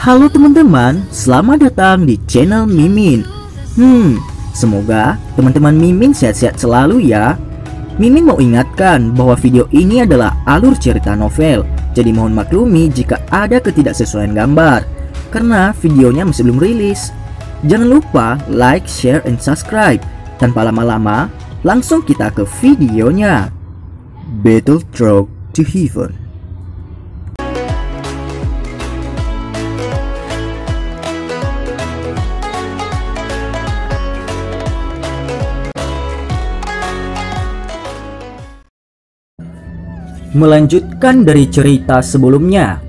Halo teman-teman, selamat datang di channel Mimin. Semoga teman-teman Mimin sehat-sehat selalu ya. Mimin mau ingatkan bahwa video ini adalah alur cerita novel, jadi mohon maklumi jika ada ketidaksesuaian gambar, karena videonya masih belum rilis. Jangan lupa like, share, and subscribe. Tanpa lama-lama, langsung kita ke videonya. Battle Road to Heaven. Melanjutkan dari cerita sebelumnya.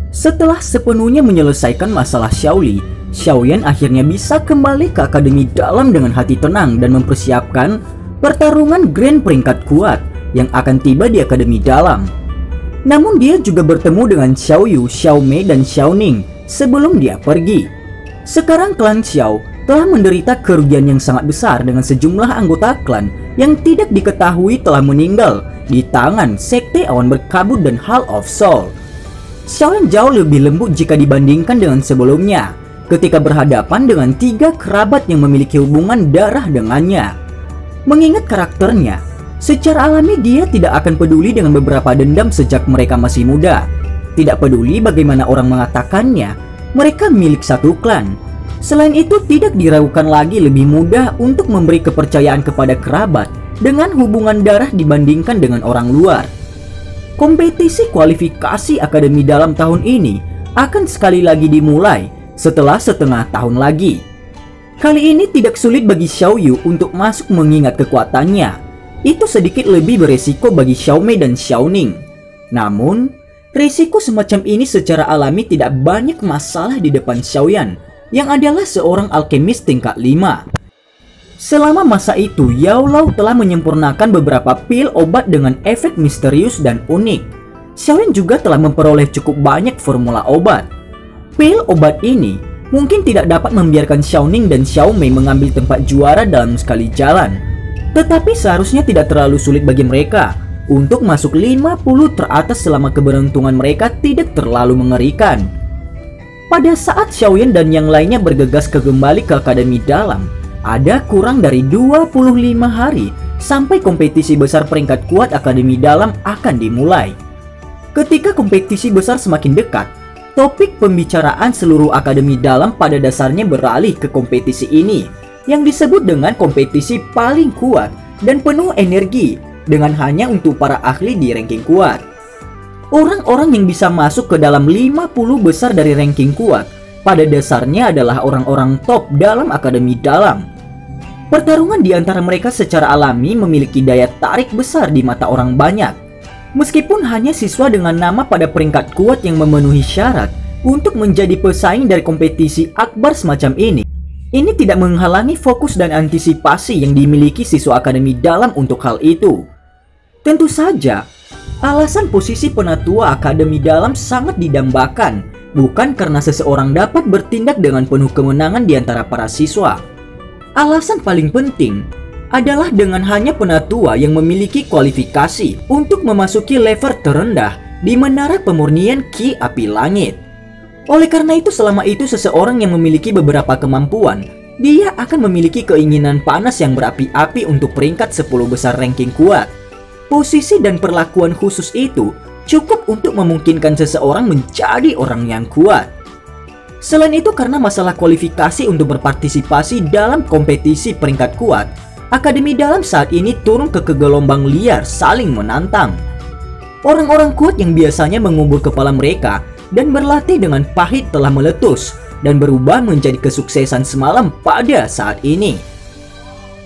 Setelah sepenuhnya menyelesaikan masalah Xiaoli, Xiaoyan akhirnya bisa kembali ke Akademi Dalam dengan hati tenang dan mempersiapkan pertarungan grand peringkat kuat yang akan tiba di Akademi Dalam. Namun dia juga bertemu dengan Xiao Yu, Xiao Mei, dan Xiao Ning sebelum dia pergi. Sekarang klan Xiao telah menderita kerugian yang sangat besar dengan sejumlah anggota klan yang tidak diketahui telah meninggal di tangan Sekte Awan Berkabut dan Hall of Soul. Xiaoyan jauh lebih lembut jika dibandingkan dengan sebelumnya ketika berhadapan dengan 3 kerabat yang memiliki hubungan darah dengannya. Mengingat karakternya, secara alami dia tidak akan peduli dengan beberapa dendam sejak mereka masih muda. Tidak peduli bagaimana orang mengatakannya, mereka milik satu klan. Selain itu, tidak diragukan lagi lebih mudah untuk memberi kepercayaan kepada kerabat dengan hubungan darah dibandingkan dengan orang luar. Kompetisi kualifikasi Akademi Dalam tahun ini akan sekali lagi dimulai setelah setengah tahun lagi. Kali ini tidak sulit bagi Xiao Yu untuk masuk mengingat kekuatannya. Itu sedikit lebih beresiko bagi Xiao Mei dan Xiao Ning. Namun, risiko semacam ini secara alami tidak banyak masalah di depan Xiaoyan yang adalah seorang alkemis tingkat 5. Selama masa itu, Yao Lao telah menyempurnakan beberapa pil obat dengan efek misterius dan unik. Xiaoyan juga telah memperoleh cukup banyak formula obat. Pil obat ini mungkin tidak dapat membiarkan Xiao Ning dan Xiao Mei mengambil tempat juara dalam sekali jalan. Tetapi seharusnya tidak terlalu sulit bagi mereka untuk masuk 50 teratas selama keberuntungan mereka tidak terlalu mengerikan. Pada saat Xiaoyan dan yang lainnya bergegas kembali ke Akademi Dalam, ada kurang dari 25 hari sampai kompetisi besar peringkat kuat Akademi Dalam akan dimulai. Ketika kompetisi besar semakin dekat, topik pembicaraan seluruh Akademi Dalam pada dasarnya beralih ke kompetisi ini, yang disebut dengan kompetisi paling kuat dan penuh energi dengan hanya untuk para ahli di ranking kuat. Orang-orang yang bisa masuk ke dalam 50 besar dari ranking kuat pada dasarnya adalah orang-orang top dalam Akademi Dalam. Pertarungan di antara mereka secara alami memiliki daya tarik besar di mata orang banyak. Meskipun hanya siswa dengan nama pada peringkat kuat yang memenuhi syarat untuk menjadi pesaing dari kompetisi akbar semacam ini tidak menghalangi fokus dan antisipasi yang dimiliki siswa Akademi Dalam untuk hal itu. Tentu saja, alasan posisi penatua Akademi Dalam sangat didambakan, bukan karena seseorang dapat bertindak dengan penuh kemenangan di antara para siswa. Alasan paling penting adalah dengan hanya penatua yang memiliki kualifikasi untuk memasuki level terendah di menara pemurnian Ki Api Langit. Oleh karena itu, selama itu seseorang yang memiliki beberapa kemampuan, dia akan memiliki keinginan panas yang berapi-api untuk peringkat 10 besar ranking kuat. Posisi dan perlakuan khusus itu cukup untuk memungkinkan seseorang menjadi orang yang kuat. Selain itu, karena masalah kualifikasi untuk berpartisipasi dalam kompetisi peringkat kuat, Akademi Dalam saat ini turun ke gelombang liar saling menantang. Orang-orang kuat yang biasanya mengubur kepala mereka dan berlatih dengan pahit telah meletus dan berubah menjadi kesuksesan semalam pada saat ini.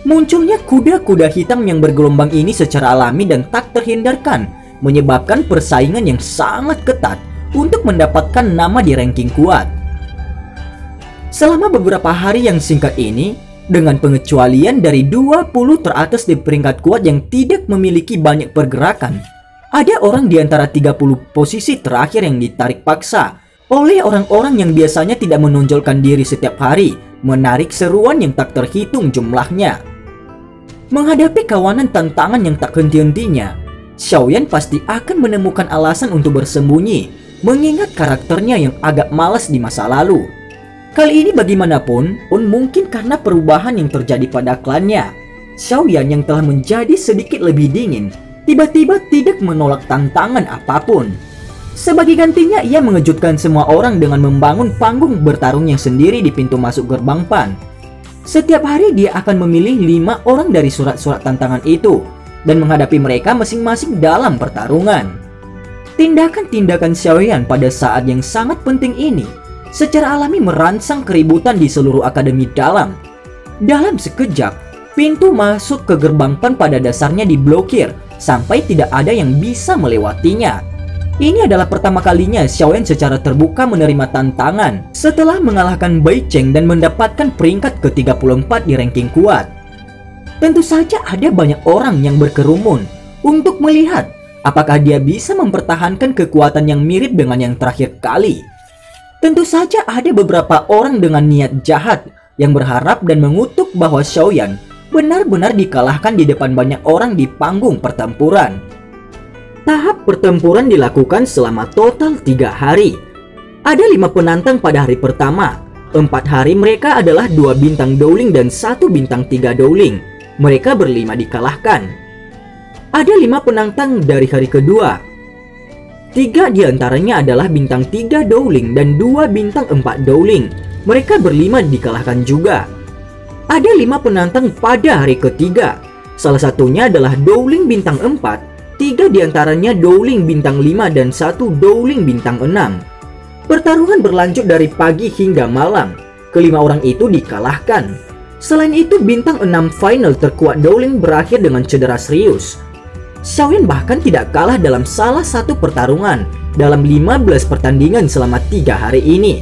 Munculnya kuda-kuda hitam yang bergelombang ini secara alami dan tak terhindarkan menyebabkan persaingan yang sangat ketat untuk mendapatkan nama di ranking kuat. Selama beberapa hari yang singkat ini, dengan pengecualian dari 20 teratas di peringkat kuat yang tidak memiliki banyak pergerakan, ada orang di antara 30 posisi terakhir yang ditarik paksa oleh orang-orang yang biasanya tidak menonjolkan diri setiap hari, menarik seruan yang tak terhitung jumlahnya. Menghadapi kawanan tantangan yang tak henti-hentinya, Xiaoyan pasti akan menemukan alasan untuk bersembunyi mengingat karakternya yang agak malas di masa lalu. Kali ini bagaimanapun pun mungkin karena perubahan yang terjadi pada klannya, Xiaoyan yang telah menjadi sedikit lebih dingin, tiba-tiba tidak menolak tantangan apapun. Sebagai gantinya, ia mengejutkan semua orang dengan membangun panggung bertarungnya sendiri di pintu masuk gerbang Pan. Setiap hari dia akan memilih 5 orang dari surat-surat tantangan itu dan menghadapi mereka masing-masing dalam pertarungan. Tindakan-tindakan Xiaoyan pada saat yang sangat penting ini secara alami merangsang keributan di seluruh akademi dalam. Dalam sekejap, pintu masuk ke gerbang Pan pada dasarnya diblokir sampai tidak ada yang bisa melewatinya. Ini adalah pertama kalinya Xiaoyan secara terbuka menerima tantangan setelah mengalahkan Bai Cheng dan mendapatkan peringkat ke-34 di ranking kuat. Tentu saja ada banyak orang yang berkerumun untuk melihat apakah dia bisa mempertahankan kekuatan yang mirip dengan yang terakhir kali. Tentu saja ada beberapa orang dengan niat jahat yang berharap dan mengutuk bahwa Xiaoyan benar-benar dikalahkan di depan banyak orang di panggung pertempuran. Tahap pertempuran dilakukan selama total 3 hari. Ada 5 penantang pada hari pertama. 4 hari mereka adalah 2 bintang Dowling dan 1 bintang 3 Dowling. Mereka berlima dikalahkan. Ada 5 penantang dari hari kedua. 3 diantaranya adalah bintang 3 Dowling dan 2 bintang 4 Dowling. Mereka berlima dikalahkan juga. Ada 5 penantang pada hari ketiga. Salah satunya adalah Dowling bintang 4. 3 diantaranya Dowling bintang 5 dan 1 Dowling bintang 6. Pertarungan berlanjut dari pagi hingga malam. Kelima orang itu dikalahkan. Selain itu, bintang 6 final terkuat Dowling berakhir dengan cedera serius. Xiaoyan bahkan tidak kalah dalam salah satu pertarungan dalam 15 pertandingan selama 3 hari ini.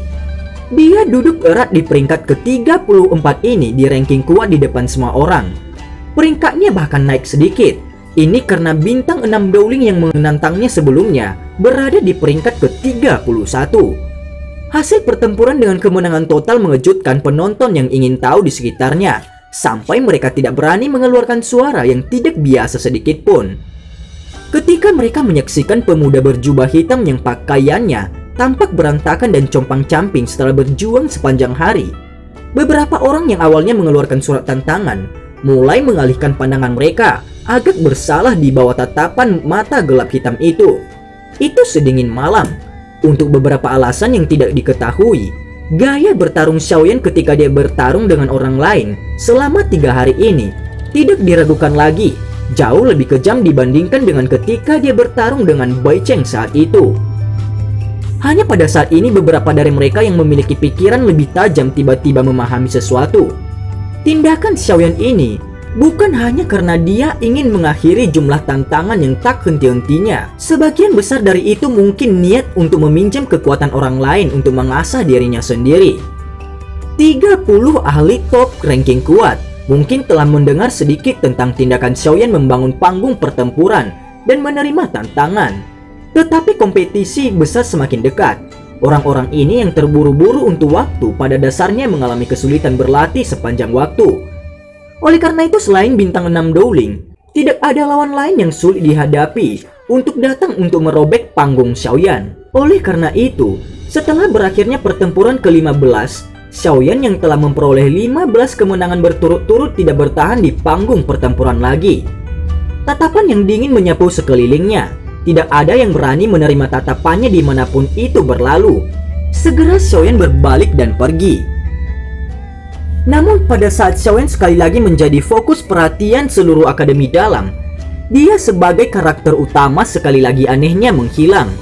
Dia duduk erat di peringkat ke-34 ini di ranking kuat di depan semua orang. Peringkatnya bahkan naik sedikit. Ini karena bintang 6 Dowling yang menantangnya sebelumnya berada di peringkat ke-31. Hasil pertempuran dengan kemenangan total mengejutkan penonton yang ingin tahu di sekitarnya, sampai mereka tidak berani mengeluarkan suara yang tidak biasa sedikit pun. Ketika mereka menyaksikan pemuda berjubah hitam yang pakaiannya tampak berantakan dan compang-camping setelah berjuang sepanjang hari, beberapa orang yang awalnya mengeluarkan surat tantangan mulai mengalihkan pandangan mereka agak bersalah di bawah tatapan mata gelap hitam itu. Itu sedingin malam. Untuk beberapa alasan yang tidak diketahui, gaya bertarung Xiaoyan ketika dia bertarung dengan orang lain selama 3 hari ini tidak diragukan lagi, jauh lebih kejam dibandingkan dengan ketika dia bertarung dengan Bai Cheng saat itu. Hanya pada saat ini beberapa dari mereka yang memiliki pikiran lebih tajam tiba-tiba memahami sesuatu. Tindakan Xiaoyan ini bukan hanya karena dia ingin mengakhiri jumlah tantangan yang tak henti-hentinya. Sebagian besar dari itu mungkin niat untuk meminjam kekuatan orang lain untuk mengasah dirinya sendiri. 30 ahli top ranking kuat mungkin telah mendengar sedikit tentang tindakan Xiaoyan membangun panggung pertempuran dan menerima tantangan. Tetapi kompetisi besar semakin dekat. Orang-orang ini yang terburu-buru untuk waktu pada dasarnya mengalami kesulitan berlatih sepanjang waktu. Oleh karena itu, selain bintang 6 Dowling, tidak ada lawan lain yang sulit dihadapi untuk datang untuk merobek panggung Xiaoyan. Oleh karena itu, setelah berakhirnya pertempuran ke-15, Xiaoyan yang telah memperoleh 15 kemenangan berturut-turut tidak bertahan di panggung pertempuran lagi. Tatapan yang dingin menyapu sekelilingnya. Tidak ada yang berani menerima tatapannya dimanapun itu berlalu. Segera Xiaoyan berbalik dan pergi. Namun pada saat Xiaoyan sekali lagi menjadi fokus perhatian seluruh akademi dalam, dia sebagai karakter utama sekali lagi anehnya menghilang.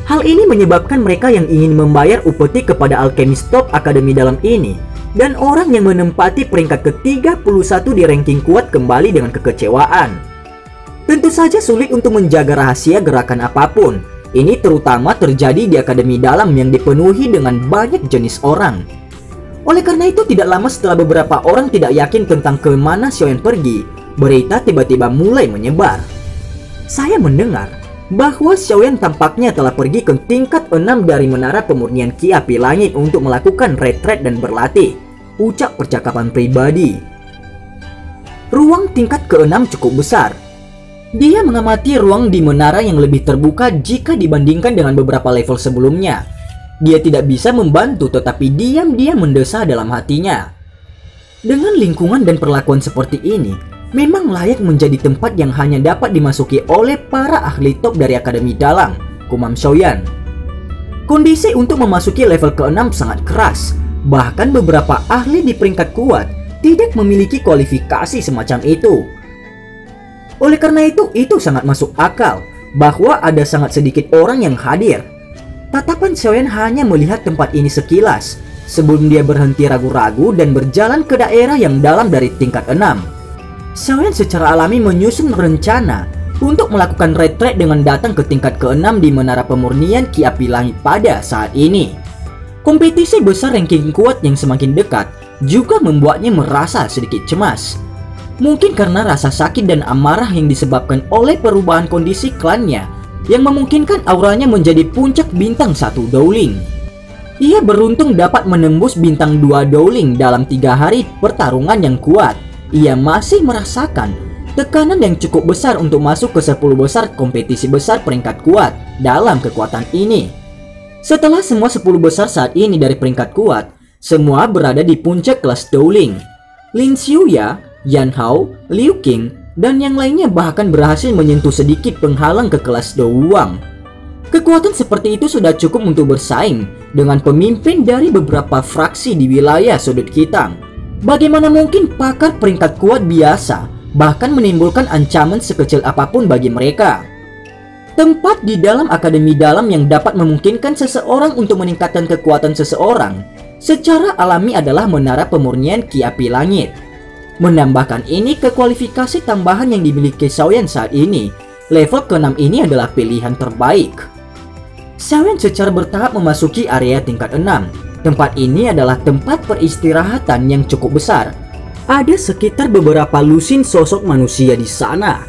Hal ini menyebabkan mereka yang ingin membayar upeti kepada alkemis top akademi dalam ini dan orang yang menempati peringkat ke-31 di ranking kuat kembali dengan kekecewaan. Tentu saja sulit untuk menjaga rahasia gerakan apapun. Ini terutama terjadi di akademi dalam yang dipenuhi dengan banyak jenis orang. Oleh karena itu, tidak lama setelah beberapa orang tidak yakin tentang kemana Xiaoyan pergi, berita tiba-tiba mulai menyebar. Saya mendengar bahwa Xiaoyan tampaknya telah pergi ke tingkat 6 dari menara pemurnian Ki Api Langit untuk melakukan retret dan berlatih, ucap percakapan pribadi. Ruang tingkat ke-6 cukup besar. Dia mengamati ruang di menara yang lebih terbuka jika dibandingkan dengan beberapa level sebelumnya. Dia tidak bisa membantu, tetapi diam-diam mendesah dalam hatinya. Dengan lingkungan dan perlakuan seperti ini, memang layak menjadi tempat yang hanya dapat dimasuki oleh para ahli top dari Akademi Dalam, gumam Xiaoyan. Kondisi untuk memasuki level ke-6 sangat keras. Bahkan beberapa ahli di peringkat kuat tidak memiliki kualifikasi semacam itu. Oleh karena itu sangat masuk akal bahwa ada sangat sedikit orang yang hadir. Tatapan Xiaoyan hanya melihat tempat ini sekilas sebelum dia berhenti ragu-ragu dan berjalan ke daerah yang dalam dari tingkat 6. Xiaoyan secara alami menyusun rencana untuk melakukan retreat dengan datang ke tingkat ke-6 di Menara Pemurnian Ki Api Langit pada saat ini. Kompetisi besar ranking kuat yang semakin dekat juga membuatnya merasa sedikit cemas. Mungkin karena rasa sakit dan amarah yang disebabkan oleh perubahan kondisi klannya yang memungkinkan auranya menjadi puncak bintang 1 Dowling. Ia beruntung dapat menembus bintang 2 Dowling dalam 3 hari pertarungan yang kuat. Ia masih merasakan tekanan yang cukup besar untuk masuk ke 10 besar kompetisi besar peringkat kuat dalam kekuatan ini. Setelah semua 10 besar saat ini dari peringkat kuat, semua berada di puncak kelas Dowling. Lin Xiuya, Yan Hao, Liu Qing, dan yang lainnya bahkan berhasil menyentuh sedikit penghalang ke kelas Douwang. Kekuatan seperti itu sudah cukup untuk bersaing dengan pemimpin dari beberapa fraksi di wilayah sudut hitam. Bagaimana mungkin pakar peringkat kuat biasa bahkan menimbulkan ancaman sekecil apapun bagi mereka? Tempat di dalam Akademi Dalam yang dapat memungkinkan seseorang untuk meningkatkan kekuatan seseorang secara alami adalah Menara Pemurnian Ki Api Langit. Menambahkan ini ke kualifikasi tambahan yang dimiliki Xiaoyan saat ini, level ke-6 ini adalah pilihan terbaik. Xiaoyan secara bertahap memasuki area tingkat 6. Tempat ini adalah tempat peristirahatan yang cukup besar. Ada sekitar beberapa lusin sosok manusia di sana.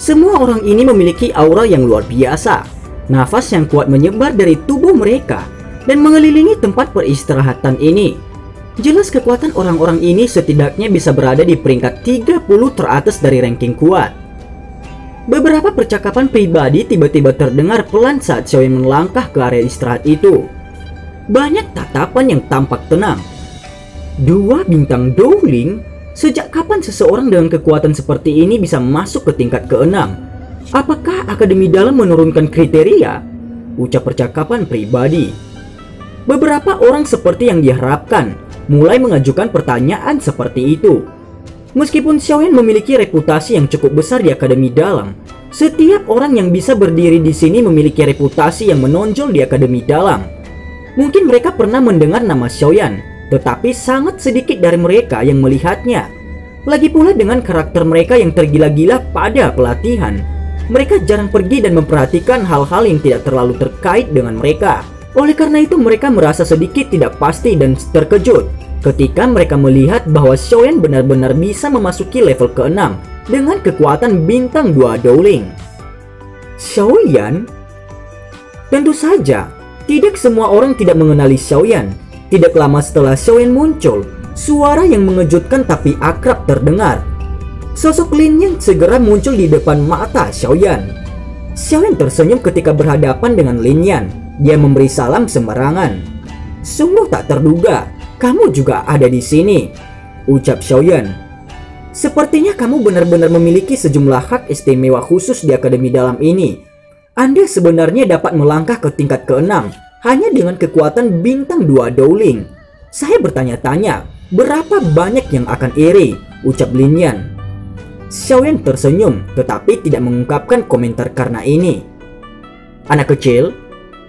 Semua orang ini memiliki aura yang luar biasa. Nafas yang kuat menyebar dari tubuh mereka dan mengelilingi tempat peristirahatan ini. Jelas kekuatan orang-orang ini setidaknya bisa berada di peringkat 30 teratas dari ranking kuat. Beberapa percakapan pribadi tiba-tiba terdengar pelan saat Xiaoyan melangkah ke area istirahat itu. Banyak tatapan yang tampak tenang. 2 bintang Dowling? Sejak kapan seseorang dengan kekuatan seperti ini bisa masuk ke tingkat ke-6? Apakah Akademi Dalam menurunkan kriteria? Ucap percakapan pribadi. Beberapa orang seperti yang diharapkan mulai mengajukan pertanyaan seperti itu. Meskipun Xiaoyan memiliki reputasi yang cukup besar di Akademi Dalam, setiap orang yang bisa berdiri di sini memiliki reputasi yang menonjol di Akademi Dalam. Mungkin mereka pernah mendengar nama Xiaoyan, tetapi sangat sedikit dari mereka yang melihatnya. Lagi pula dengan karakter mereka yang tergila-gila pada pelatihan, mereka jarang pergi dan memperhatikan hal-hal yang tidak terlalu terkait dengan mereka. Oleh karena itu mereka merasa sedikit tidak pasti dan terkejut ketika mereka melihat bahwa Xiaoyan benar-benar bisa memasuki level ke-6 dengan kekuatan bintang 2 Dowling. Xiaoyan? Tentu saja, tidak semua orang tidak mengenali Xiaoyan. Tidak lama setelah Xiaoyan muncul, suara yang mengejutkan tapi akrab terdengar. Sosok Lin yang segera muncul di depan mata Xiaoyan. Xiaoyan tersenyum ketika berhadapan dengan Lin Yan. Dia memberi salam sembarangan. Sungguh tak terduga, kamu juga ada di sini, ucap Xiaoyan. Sepertinya kamu benar-benar memiliki sejumlah hak istimewa khusus di Akademi Dalam ini. Anda sebenarnya dapat melangkah ke tingkat ke-6 hanya dengan kekuatan bintang 2 Dowling. Saya bertanya-tanya, berapa banyak yang akan iri, ucap Lin Yan. Xiaoyan tersenyum tetapi tidak mengungkapkan komentar karena ini. Anak kecil,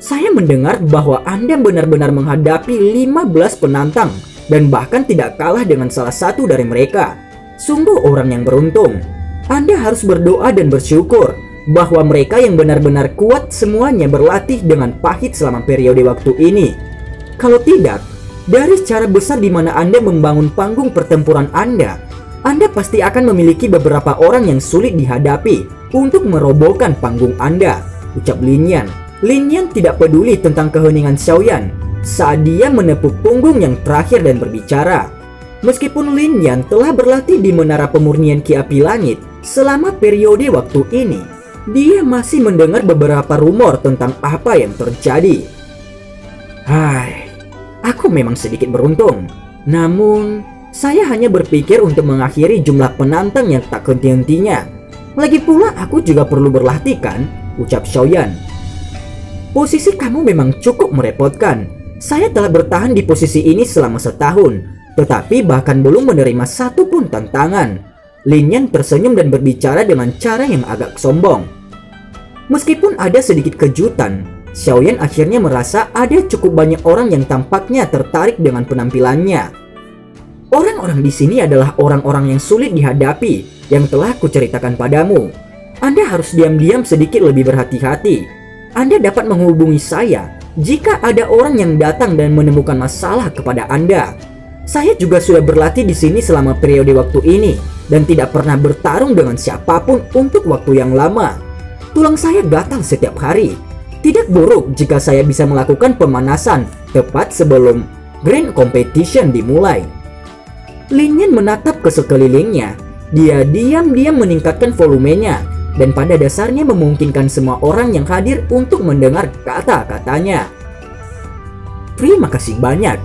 saya mendengar bahwa Anda benar-benar menghadapi 15 penantang dan bahkan tidak kalah dengan salah satu dari mereka. Sungguh orang yang beruntung. Anda harus berdoa dan bersyukur bahwa mereka yang benar-benar kuat semuanya berlatih dengan pahit selama periode waktu ini. Kalau tidak, dari secara besar di mana Anda membangun panggung pertempuran Anda pasti akan memiliki beberapa orang yang sulit dihadapi untuk merobohkan panggung Anda, ucap Lin Yan. Lin Yan tidak peduli tentang keheningan Xiaoyan saat dia menepuk punggung yang terakhir dan berbicara. Meskipun Lin Yan telah berlatih di Menara Pemurnian Ki Api Langit, Selama periode waktu ini, dia masih mendengar beberapa rumor tentang apa yang terjadi. Hai, aku memang sedikit beruntung. Namun, saya hanya berpikir untuk mengakhiri jumlah penantang yang tak henti-hentinya. Lagi pula aku juga perlu berlatih kan, ucap Xiaoyan. Posisi kamu memang cukup merepotkan. Saya telah bertahan di posisi ini selama setahun, tetapi bahkan belum menerima satu pun tantangan. Lin Yan tersenyum dan berbicara dengan cara yang agak sombong. Meskipun ada sedikit kejutan, Xiaoyan akhirnya merasa ada cukup banyak orang yang tampaknya tertarik dengan penampilannya. Orang-orang di sini adalah orang-orang yang sulit dihadapi, yang telah kuceritakan padamu. Anda harus diam-diam sedikit lebih berhati-hati. Anda dapat menghubungi saya jika ada orang yang datang dan menemukan masalah kepada Anda. Saya juga sudah berlatih di sini selama periode waktu ini dan tidak pernah bertarung dengan siapapun untuk waktu yang lama. Tulang saya gatal setiap hari. Tidak buruk jika saya bisa melakukan pemanasan tepat sebelum Grand Competition dimulai. Lin Yan menatap ke sekelilingnya. Dia diam-diam meningkatkan volumenya dan pada dasarnya memungkinkan semua orang yang hadir untuk mendengar kata-katanya. Terima kasih banyak.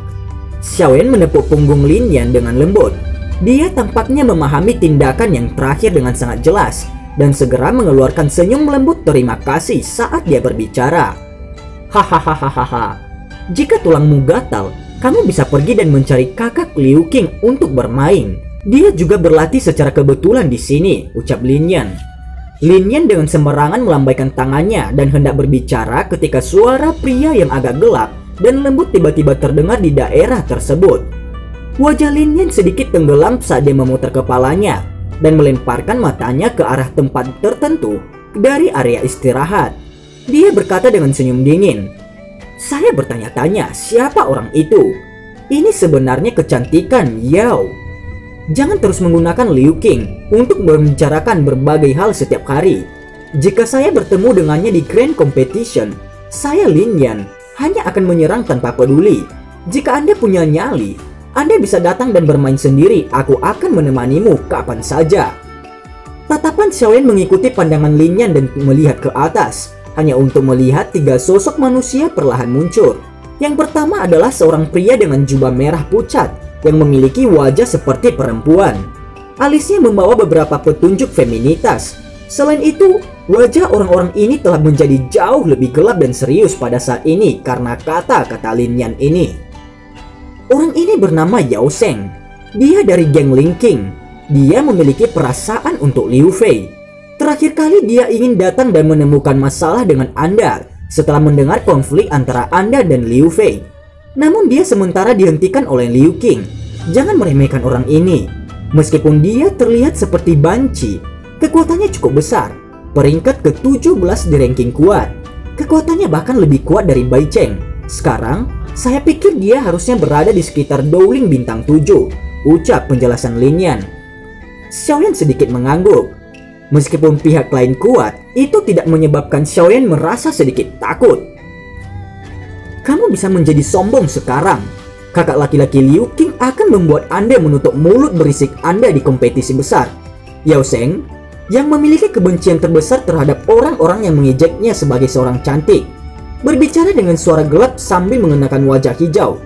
Xiaoyan menepuk punggung Lin Yan dengan lembut. Dia tampaknya memahami tindakan yang terakhir dengan sangat jelas dan segera mengeluarkan senyum lembut terima kasih saat dia berbicara. Hahaha. Jika tulangmu gatal, kamu bisa pergi dan mencari kakak Liu Qing untuk bermain. Dia juga berlatih secara kebetulan di sini, ucap Lin Yan. Lin Yan dengan sembarangan melambaikan tangannya dan hendak berbicara ketika suara pria yang agak gelap dan lembut tiba-tiba terdengar di daerah tersebut. Wajah Lin Yan sedikit tenggelam saat dia memutar kepalanya dan melemparkan matanya ke arah tempat tertentu dari area istirahat. Dia berkata dengan senyum dingin, "Saya bertanya-tanya siapa orang itu? Ini sebenarnya kecantikan Yao. Jangan terus menggunakan Liu Qing untuk membicarakan berbagai hal setiap hari. Jika saya bertemu dengannya di Grand Competition, saya Lin Yan hanya akan menyerang tanpa peduli. Jika Anda punya nyali, Anda bisa datang dan bermain sendiri. Aku akan menemanimu kapan saja." Tatapan Xiaoyan mengikuti pandangan Lin Yan dan melihat ke atas, hanya untuk melihat tiga sosok manusia perlahan muncul. Yang pertama adalah seorang pria dengan jubah merah pucat yang memiliki wajah seperti perempuan. Alisnya membawa beberapa petunjuk feminitas. Selain itu, wajah orang-orang ini telah menjadi jauh lebih gelap dan serius pada saat ini karena kata-kata Lin Yan ini. Orang ini bernama Yao Sheng. Dia dari geng Ling Qing. Dia memiliki perasaan untuk Liu Fei. Terakhir kali dia ingin datang dan menemukan masalah dengan Anda setelah mendengar konflik antara Anda dan Liu Fei. Namun dia sementara dihentikan oleh Liu Qing. Jangan meremehkan orang ini. Meskipun dia terlihat seperti banci, kekuatannya cukup besar. Peringkat ke-17 di ranking kuat. Kekuatannya bahkan lebih kuat dari Bai Cheng. Sekarang, saya pikir dia harusnya berada di sekitar Dowling bintang 7, ucap penjelasan Lin Yan. Xiaoyan sedikit mengangguk. Meskipun pihak lain kuat, itu tidak menyebabkan Xiaoyan merasa sedikit takut. Kamu bisa menjadi sombong sekarang. Kakak laki-laki Liu Qing akan membuat Anda menutup mulut berisik Anda di kompetisi besar. Yao Sheng, yang memiliki kebencian terbesar terhadap orang-orang yang mengejeknya sebagai seorang cantik, berbicara dengan suara gelap sambil mengenakan wajah hijau.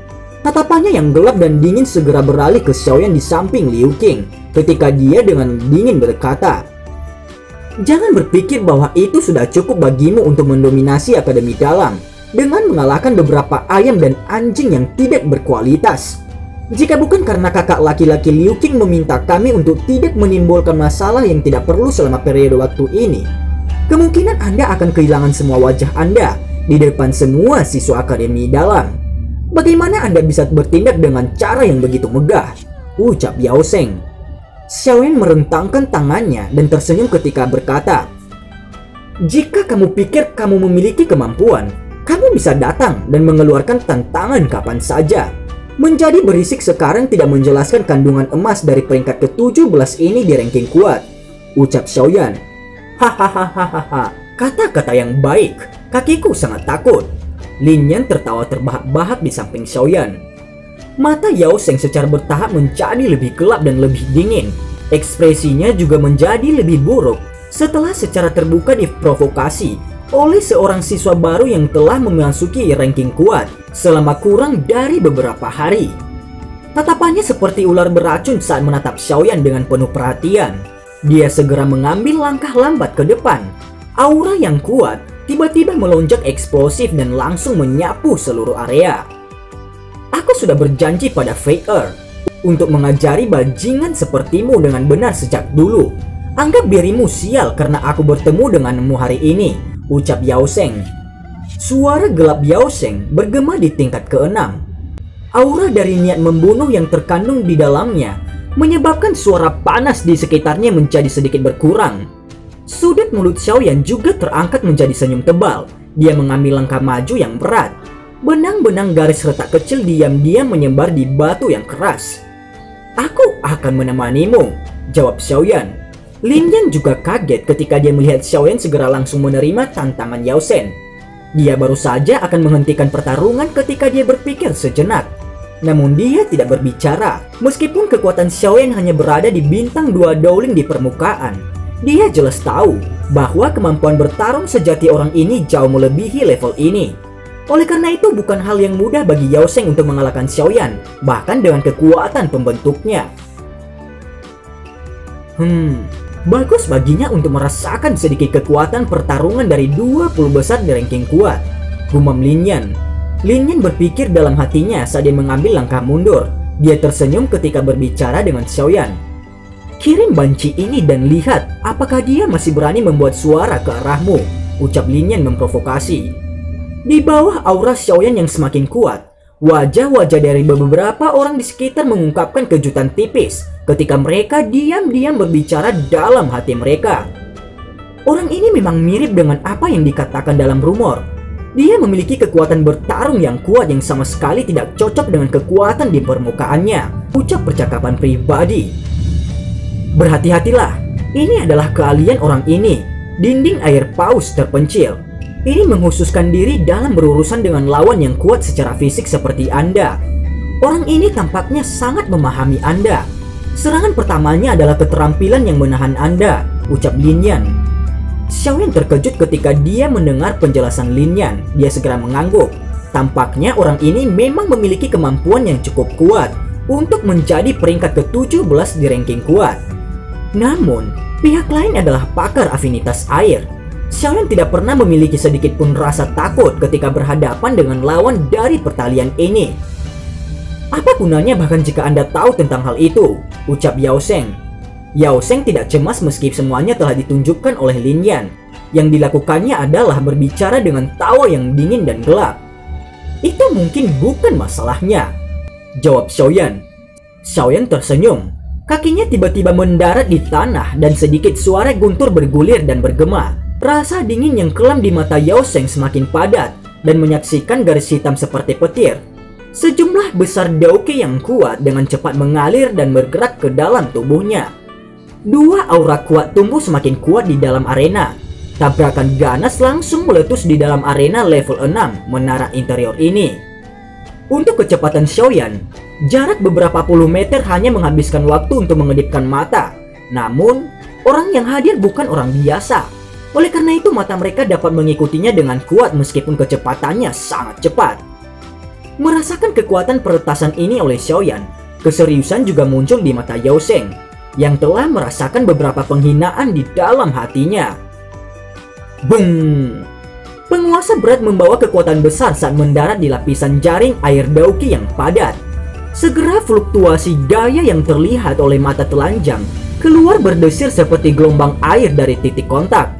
Tatapannya yang gelap dan dingin segera beralih ke Xiaoyan di samping Liu Qing ketika dia dengan dingin berkata, "Jangan berpikir bahwa itu sudah cukup bagimu untuk mendominasi Akademi Dalam dengan mengalahkan beberapa ayam dan anjing yang tidak berkualitas. Jika bukan karena kakak laki-laki Liu Qing meminta kami untuk tidak menimbulkan masalah yang tidak perlu selama periode waktu ini, kemungkinan Anda akan kehilangan semua wajah Anda di depan semua siswa Akademi Dalam. Bagaimana Anda bisa bertindak dengan cara yang begitu megah?" ucap Yao Sheng. Xiaoyan merentangkan tangannya dan tersenyum ketika berkata, "Jika kamu pikir kamu memiliki kemampuan, kamu bisa datang dan mengeluarkan tantangan kapan saja. Menjadi berisik sekarang tidak menjelaskan kandungan emas dari peringkat ke-17 ini di ranking kuat," ucap Xiaoyan. "Hahaha, kata-kata yang baik. Kakiku sangat takut." Lin Yan tertawa terbahak-bahak di samping Xiaoyan. Mata Yao Sheng secara bertahap menjadi lebih gelap dan lebih dingin. Ekspresinya juga menjadi lebih buruk setelah secara terbuka diprovokasi oleh seorang siswa baru yang telah memasuki ranking kuat selama kurang dari beberapa hari. Tatapannya seperti ular beracun saat menatap Xiaoyan dengan penuh perhatian. Dia segera mengambil langkah lambat ke depan. Aura yang kuat tiba-tiba melonjak eksplosif dan langsung menyapu seluruh area. Aku sudah berjanji pada Fate Earth untuk mengajari bajingan sepertimu dengan benar sejak dulu. Anggap dirimu sial karena aku bertemu denganmu hari ini, ucap Yao Sheng. Suara gelap Yao Sheng bergema di tingkat ke-6. Aura dari niat membunuh yang terkandung di dalamnya menyebabkan suara panas di sekitarnya menjadi sedikit berkurang. Sudut mulut Xiaoyan juga terangkat menjadi senyum tebal. Dia mengambil langkah maju yang berat. Benang-benang garis retak kecil diam-diam menyebar di batu yang keras. Aku akan menemanimu, jawab Xiaoyan. Lin Yan juga kaget ketika dia melihat Xiaoyan segera langsung menerima tantangan Yao Sheng. Dia baru saja akan menghentikan pertarungan ketika dia berpikir sejenak. Namun dia tidak berbicara. Meskipun kekuatan Xiaoyan hanya berada di bintang 2 Dowling di permukaan, dia jelas tahu bahwa kemampuan bertarung sejati orang ini jauh melebihi level ini. Oleh karena itu bukan hal yang mudah bagi Yao Sheng untuk mengalahkan Xiaoyan, bahkan dengan kekuatan pembentuknya. Bagus baginya untuk merasakan sedikit kekuatan pertarungan dari 20 besar di ranking kuat, gumam Lin Yan. Lin Yan berpikir dalam hatinya saat dia mengambil langkah mundur. Dia tersenyum ketika berbicara dengan Xiaoyan. Kirim banci ini dan lihat apakah dia masih berani membuat suara ke arahmu, ucap Lin Yan memprovokasi. Di bawah aura Xiaoyan yang semakin kuat, wajah-wajah dari beberapa orang di sekitar mengungkapkan kejutan tipis ketika mereka diam-diam berbicara dalam hati mereka. Orang ini memang mirip dengan apa yang dikatakan dalam rumor. Dia memiliki kekuatan bertarung yang kuat yang sama sekali tidak cocok dengan kekuatan di permukaannya, ucap percakapan pribadi. Berhati-hatilah, ini adalah keahlian orang ini, dinding air paus terpencil. Ini menghususkan diri dalam berurusan dengan lawan yang kuat secara fisik seperti Anda. Orang ini tampaknya sangat memahami Anda. Serangan pertamanya adalah keterampilan yang menahan Anda, ucap Lin Yan. Xiaoyan terkejut ketika dia mendengar penjelasan Lin Yan. Dia segera mengangguk. Tampaknya orang ini memang memiliki kemampuan yang cukup kuat untuk menjadi peringkat ke-17 di ranking kuat. Namun, pihak lain adalah pakar afinitas air. Xiaoyan tidak pernah memiliki sedikit pun rasa takut ketika berhadapan dengan lawan dari pertalian ini. Apa gunanya bahkan jika Anda tahu tentang hal itu, ucap Yao Sheng. Yao Sheng tidak cemas meski semuanya telah ditunjukkan oleh Lin Yan. Yang dilakukannya adalah berbicara dengan tawa yang dingin dan gelap. Itu mungkin bukan masalahnya, jawab Xiaoyan. Xiaoyan tersenyum. Kakinya tiba-tiba mendarat di tanah dan sedikit suara guntur bergulir dan bergema. Rasa dingin yang kelam di mata Yao Sheng semakin padat dan menyaksikan garis hitam seperti petir. Sejumlah besar dauki yang kuat dengan cepat mengalir dan bergerak ke dalam tubuhnya. Dua aura kuat tumbuh semakin kuat di dalam arena. Tabrakan ganas langsung meletus di dalam arena level 6 menara interior ini. Untuk kecepatan Xiaoyan, jarak beberapa puluh meter hanya menghabiskan waktu untuk mengedipkan mata. Namun, orang yang hadir bukan orang biasa. Oleh karena itu mata mereka dapat mengikutinya dengan kuat meskipun kecepatannya sangat cepat. Merasakan kekuatan peretasan ini oleh Xiaoyan, keseriusan juga muncul di mata Yao Sheng yang telah merasakan beberapa penghinaan di dalam hatinya. Bung! Penguasa berat membawa kekuatan besar saat mendarat di lapisan jaring air dauki yang padat. Segera fluktuasi daya yang terlihat oleh mata telanjang keluar berdesir seperti gelombang air dari titik kontak.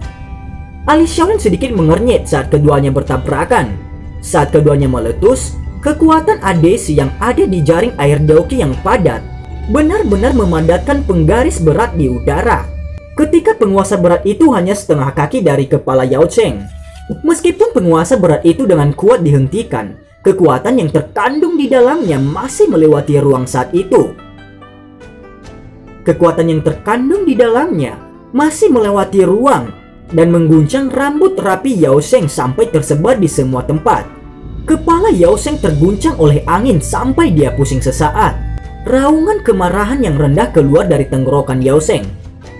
Alis Xiaoyan sedikit mengernyit saat keduanya bertabrakan. Saat keduanya meletus, kekuatan adesi yang ada di jaring air dauki yang padat benar-benar memandatkan penggaris berat di udara. Ketika penguasa berat itu hanya setengah kaki dari kepala Yao Sheng. Meskipun penguasa berat itu dengan kuat dihentikan, kekuatan yang terkandung di dalamnya masih melewati ruang saat itu. Kekuatan yang terkandung di dalamnya masih melewati ruang dan mengguncang rambut rapi Yao Sheng sampai tersebar di semua tempat. Kepala Yao Sheng terguncang oleh angin sampai dia pusing sesaat. Raungan kemarahan yang rendah keluar dari tenggorokan Yao Sheng.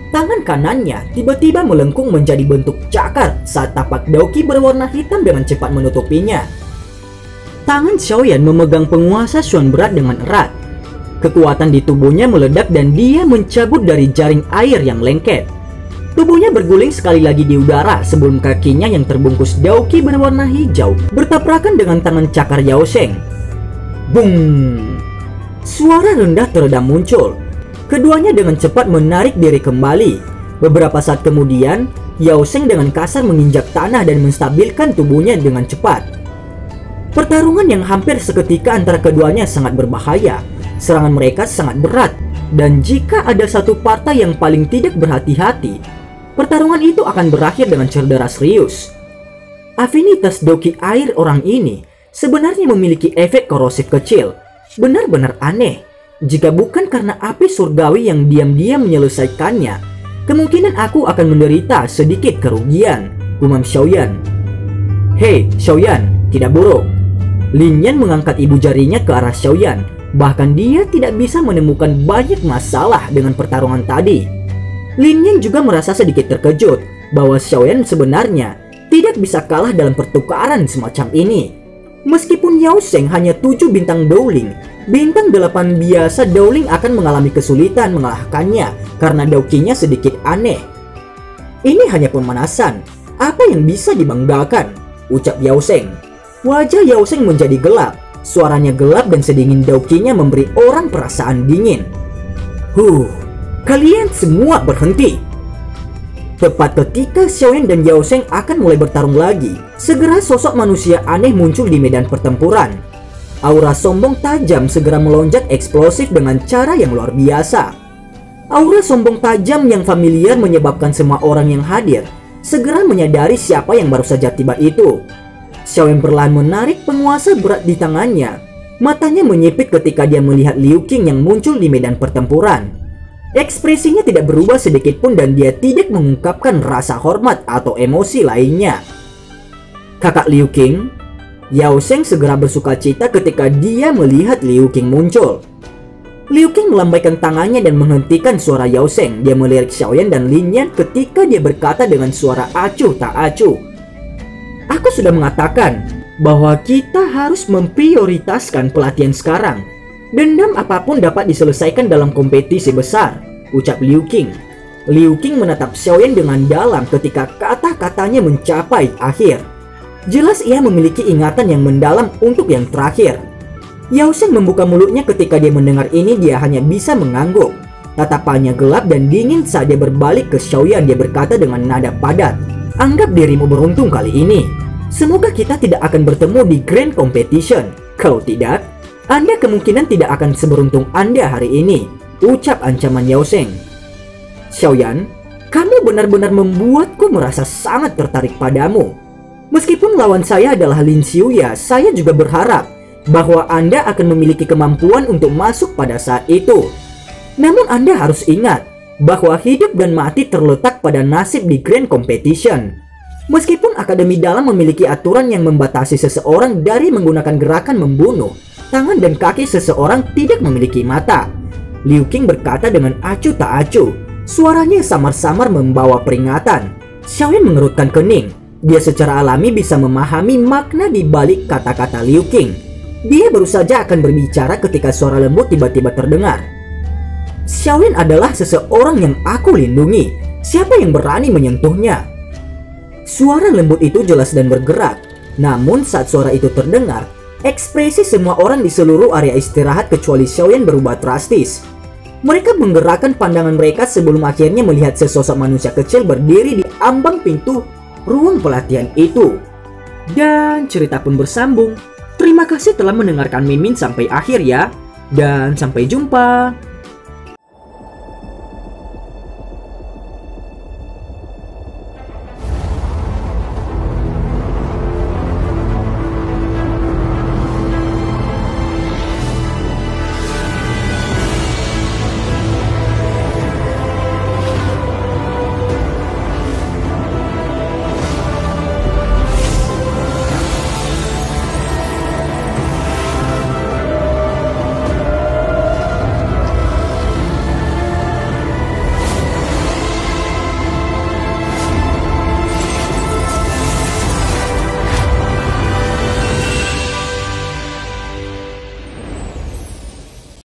Tangan kanannya tiba-tiba melengkung menjadi bentuk cakar saat tapak Daoki berwarna hitam dengan cepat menutupinya. Tangan Xiaoyan memegang penguasa Xuan berat dengan erat. Kekuatan di tubuhnya meledak dan dia mencabut dari jaring air yang lengket. Tubuhnya berguling sekali lagi di udara sebelum kakinya yang terbungkus Daoki berwarna hijau bertabrakan dengan tangan cakar Yao Sheng. Bung! Suara rendah teredam muncul. Keduanya dengan cepat menarik diri kembali. Beberapa saat kemudian, Yao Sheng dengan kasar menginjak tanah dan menstabilkan tubuhnya dengan cepat. Pertarungan yang hampir seketika antara keduanya sangat berbahaya. Serangan mereka sangat berat, dan jika ada satu partai yang paling tidak berhati-hati, pertarungan itu akan berakhir dengan cedera serius. Afinitas doki air orang ini sebenarnya memiliki efek korosif kecil. Benar-benar aneh. Jika bukan karena api surgawi yang diam-diam menyelesaikannya, kemungkinan aku akan menderita sedikit kerugian, gumam Xiaoyan. Hei, Xiaoyan, tidak buruk. Lin Yan mengangkat ibu jarinya ke arah Xiaoyan. Bahkan dia tidak bisa menemukan banyak masalah dengan pertarungan tadi. Lin Yan juga merasa sedikit terkejut bahwa Xiaoyan sebenarnya tidak bisa kalah dalam pertukaran semacam ini. Meskipun Yao Sheng hanya 7 bintang Dowling, bintang 8 biasa Dowling akan mengalami kesulitan mengalahkannya karena Daokinya sedikit aneh. Ini hanya pemanasan. Apa yang bisa dibanggakan? Ucap Yao Sheng. Wajah Yao Sheng menjadi gelap. Suaranya gelap dan sedingin Daokinya memberi orang perasaan dingin. Kalian semua berhenti. Tepat ketika Xiaoyan dan Yao Sheng akan mulai bertarung lagi, segera sosok manusia aneh muncul di medan pertempuran. Aura sombong tajam segera melonjak eksplosif dengan cara yang luar biasa. Aura sombong tajam yang familiar menyebabkan semua orang yang hadir segera menyadari siapa yang baru saja tiba itu. Xiaoyan perlahan menarik penguasa berat di tangannya. Matanya menyipit ketika dia melihat Liu Qing yang muncul di medan pertempuran. Ekspresinya tidak berubah sedikit pun dan dia tidak mengungkapkan rasa hormat atau emosi lainnya. Kakak Liu Qing. Yao Sheng segera bersukacita ketika dia melihat Liu Qing muncul. Liu Qing melambaikan tangannya dan menghentikan suara Yao Sheng. Dia melirik Xiaoyan dan Lin Yan ketika dia berkata dengan suara acuh tak acuh. Aku sudah mengatakan bahwa kita harus memprioritaskan pelatihan sekarang. Dendam apapun dapat diselesaikan dalam kompetisi besar, ucap Liu Qing. Liu Qing menatap Xiaoyan dengan dalam ketika kata-katanya mencapai akhir. Jelas ia memiliki ingatan yang mendalam untuk yang terakhir. Yao Sheng membuka mulutnya ketika dia mendengar ini. Dia hanya bisa mengangguk. Tatapannya gelap dan dingin saat dia berbalik ke Xiaoyan. Dia berkata dengan nada padat, "Anggap dirimu beruntung kali ini. Semoga kita tidak akan bertemu di Grand Competition. Kalau tidak, Anda kemungkinan tidak akan seberuntung Anda hari ini," ucap ancaman Yao Sheng. Xiaoyan, kamu benar-benar membuatku merasa sangat tertarik padamu. Meskipun lawan saya adalah Lin Xiuya, saya juga berharap bahwa Anda akan memiliki kemampuan untuk masuk pada saat itu. Namun Anda harus ingat bahwa hidup dan mati terletak pada nasib di Grand Competition. Meskipun Akademi Dalam memiliki aturan yang membatasi seseorang dari menggunakan gerakan membunuh, tangan dan kaki seseorang tidak memiliki mata. Liu Qing berkata dengan acuh tak acuh. Suaranya samar-samar membawa peringatan. Xiaoyan mengerutkan kening. Dia secara alami bisa memahami makna di balik kata-kata Liu Qing. Dia baru saja akan berbicara ketika suara lembut tiba-tiba terdengar. Xiaoyan adalah seseorang yang aku lindungi. Siapa yang berani menyentuhnya? Suara lembut itu jelas dan bergerak. Namun saat suara itu terdengar, ekspresi semua orang di seluruh area istirahat kecuali Xiaoyan berubah drastis. Mereka menggerakkan pandangan mereka sebelum akhirnya melihat sesosok manusia kecil berdiri di ambang pintu ruang pelatihan itu. Dan cerita pun bersambung. Terima kasih telah mendengarkan Mimin sampai akhir ya. Dan sampai jumpa.